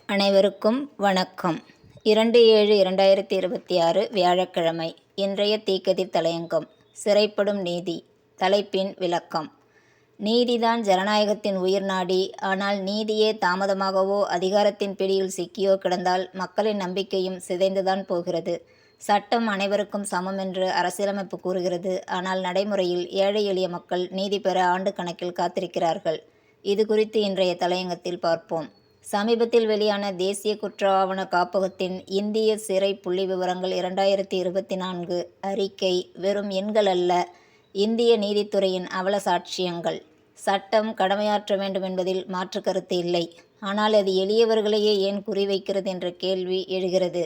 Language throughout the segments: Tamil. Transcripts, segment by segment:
அனைவருக்கும் வணக்கம். 2/7/2026 வியாழக்கிழமை. இன்றைய தீக்கதிர் தலையங்கம். சிறைப்படும் நீதி. தலைப்பின் விளக்கம். நீதிதான் ஜனநாயகத்தின் உயிர் நாடி. ஆனால் நீதியே தாமதமாகவோ அதிகாரத்தின் பிடியில் சிக்கியோ கிடந்தால் மக்களின் நம்பிக்கையும் சிதைந்துதான் போகிறது. சட்டம் அனைவருக்கும் சமம் என்று அரசியலமைப்பு கூறுகிறது. ஆனால் நடைமுறையில் ஏழை எளிய மக்கள் நீதி பெற ஆண்டு கணக்கில் காத்திருக்கிறார்கள். இது குறித்து இன்றைய தலையங்கத்தில் பார்ப்போம். சமீபத்தில் வெளியான தேசிய குற்ற ஆவண காப்பகத்தின் இந்திய சிறை புள்ளி விவரங்கள் 2024 அறிக்கை வெறும் எண்கள் அல்ல, இந்திய நீதித்துறையின் அவல சாட்சியங்கள். சட்டம் கடமையாற்ற வேண்டும் என்பதில் மாற்று கருத்து இல்லை. ஆனால் அது எளியவர்களையே ஏன் குறிவைக்கிறது என்ற கேள்வி எழுகிறது.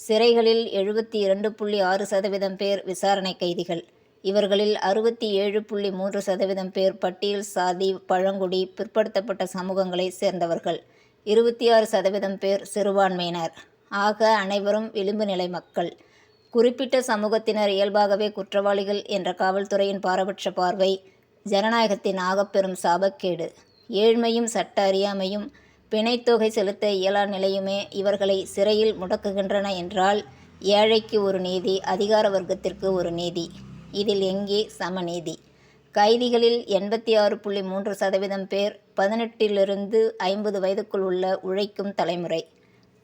சிறைகளில் 72.6% பேர் விசாரணை கைதிகள். இவர்களில் 67.3% பேர் பட்டியல் சாதி, பழங்குடி, பிற்படுத்தப்பட்ட சமூகங்களை சேர்ந்தவர்கள். 26% பேர் சிறுபான்மையினர். ஆக அனைவரும் விளிம்பு நிலை மக்கள். குறிப்பிட்ட சமூகத்தினர் இயல்பாகவே குற்றவாளிகள் என்ற காவல்துறையின் பாரபட்ச பார்வை ஜனநாயகத்தின் ஆகப்பெரும் சாபக்கேடு. ஏழ்மையும் சட்ட அறியாமையும் பிணைத்தொகை செலுத்த இயலா நிலையுமே இவர்களை சிறையில் முடக்குகின்றன என்றால், ஏழைக்கு ஒரு நீதி, அதிகார வர்க்கத்திற்கு ஒரு நீதி. இதில் எங்கே சமநீதி? கைதிகளில் 86.3% பேர் 18 50 வயதுக்குள் உள்ள உழைக்கும் தலைமுறை.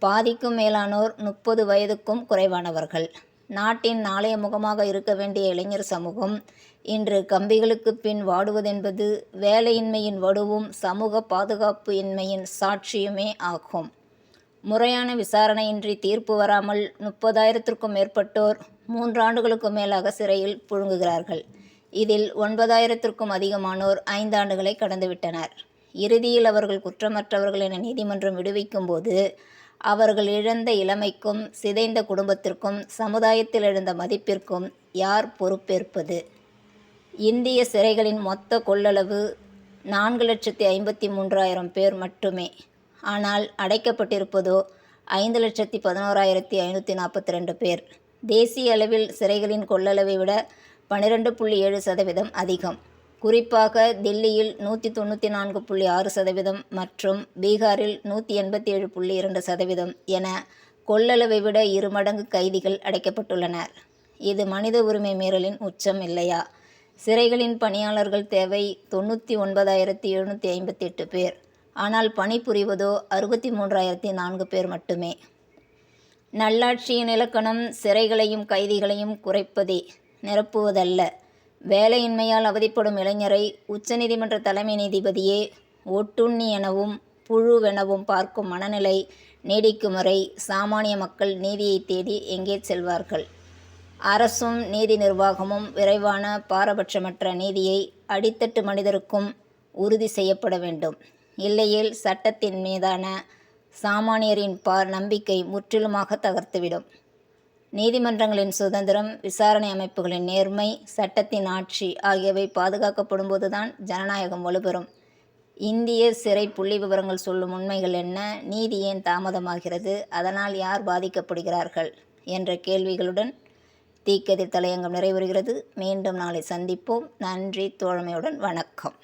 பாதிக்கும் மேலானோர் 30 வயதுக்கும் குறைவானவர்கள். நாட்டின் நாளைய முகமாக இருக்க வேண்டிய இளைஞர் சமூகம் இன்று கம்பிகளுக்கு பின் வாடுவதென்பது வேலையின்மையின் வடுவும் சமூக பாதுகாப்பு இன்மையின் சாட்சியுமே ஆகும். முறையான விசாரணையின்றி தீர்ப்பு வராமல் 30,000க்கும் மேற்பட்டோர் 3 ஆண்டுகளுக்கு மேலாக சிறையில் புழுங்குகிறார்கள். இதில் 9,000க்கும் அதிகமானோர் 5 ஆண்டுகளை கடந்துவிட்டனர். இறுதியில் அவர்கள் குற்றமற்றவர்கள் என நீதிமன்றம் விடுவிக்கும் போது அவர்கள் இழந்த இளமைக்கும் சிதைந்த குடும்பத்திற்கும் சமுதாயத்தில் எழுந்த மதிப்பிற்கும் யார் பொறுப்பேற்பது? இந்திய சிறைகளின் மொத்த கொள்ளளவு 4,53,000 பேர் மட்டுமே. ஆனால் அடைக்கப்பட்டிருப்பதோ 5,11,542 பேர். தேசிய அளவில் சிறைகளின் கொள்ளளவை விட 12.7% அதிகம். குறிப்பாக தில்லியில் 194.6% மற்றும் பீகாரில் 187.2% என கொள்ளளவை விட 2 மடங்கு கைதிகள் அடைக்கப்பட்டுள்ளனர். இது மனித உரிமை மீறலின் உச்சம் இல்லையா? சிறைகளின் பணியாளர்கள் தேவை 99,758 பேர். ஆனால் பணிபுரிவதோ 63,004 பேர் மட்டுமே. நல்லாட்சியின் இலக்கணம் சிறைகளையும் கைதிகளையும் குறைப்பதே, நிரப்புவதல்ல. வேலையின்மையால் அவதிப்படும் இளைஞரை உச்சநீதிமன்ற தலைமை நீதிபதியே ஒட்டுண்ணி எனவும் புழுவெனவும் பார்க்கும் மனநிலை நீடிக்கும் வரை சாமானிய மக்கள் நீதியை தேடி எங்கே செல்வார்கள்? அரசும் நீதி நிர்வாகமும் விரைவான பாரபட்சமற்ற நீதியை அடித்தட்டு மனிதருக்கும் உறுதி செய்யப்பட வேண்டும். இல்லையேல் சட்டத்தின் மீதான சாமானியரின் நம்பிக்கை முற்றிலுமாக தகர்த்துவிடும். நீதிமன்றங்களின் சுதந்திரம், விசாரணை அமைப்புகளின் நேர்மை, சட்டத்தின் ஆட்சி ஆகியவை பாதுகாக்கப்படும் போதுதான் ஜனநாயகம் வலுப்பெறும். இந்திய சிறை புள்ளி விவரங்கள் சொல்லும் உண்மைகள் என்ன? நீதி ஏன் தாமதமாகிறது? அதனால் யார் பாதிக்கப்படுகிறார்கள்? என்ற கேள்விகளுடன் தீக்கதிர் தலையங்கம் நிறைவுறுகிறது. மீண்டும் நாளை சந்திப்போம். நன்றி. தோழமையுடன் வணக்கம்.